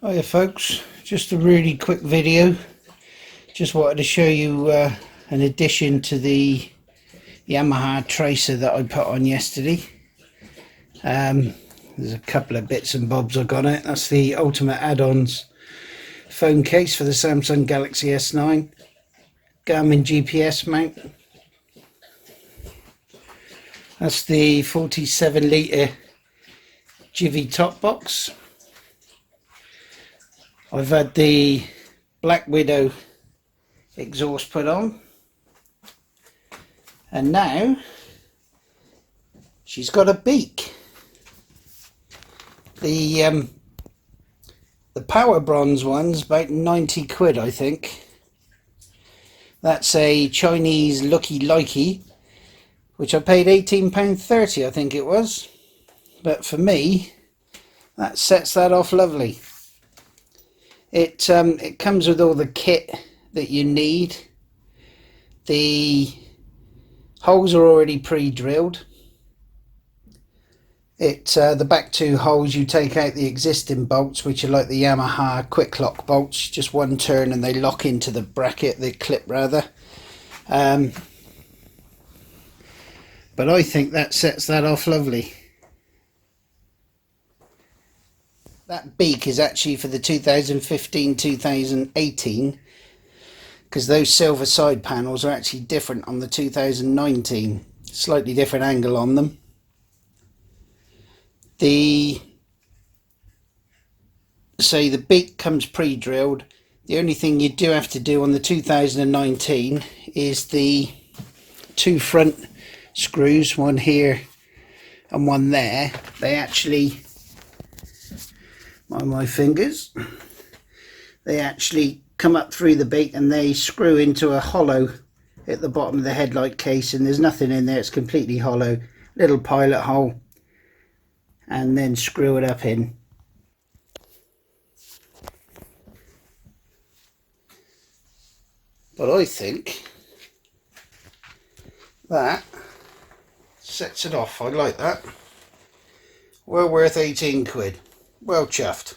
Hiya folks, just a really quick video. Just wanted to show you an addition to the Yamaha Tracer that I put on yesterday. There's a couple of bits and bobs I got on it. That's the Ultimate Add-ons phone case for the Samsung Galaxy S9, Garmin GPS mount. That's the 47 litre Jivvy top box. I've had the Black Widow exhaust put on, and now she's got a beak. The Power Bronze one's about 90 quid, I think. That's a Chinese looky likey, which I paid £18.30, I think it was. But for me, that sets that off lovely. It comes with all the kit that you need. The holes are already pre-drilled. The back two holes, you take out the existing bolts, which are like the Yamaha quick lock bolts, just one turn and they lock into the bracket, the clip rather. But I think that sets that off lovely. That beak is actually for the 2015-2018, because those silver side panels are actually different on the 2019. Slightly different angle on them. The beak comes pre-drilled. The only thing you do have to do on the 2019 is the two front screws, one here and one there. They actually, my fingers, they actually come up through the beak and they screw into a hollow at the bottom of the headlight case, and there's nothing in there, it's completely hollow. Little pilot hole, and then screw it up in. But I think that sets it off. I like that. Well worth 18 quid. Well chuffed.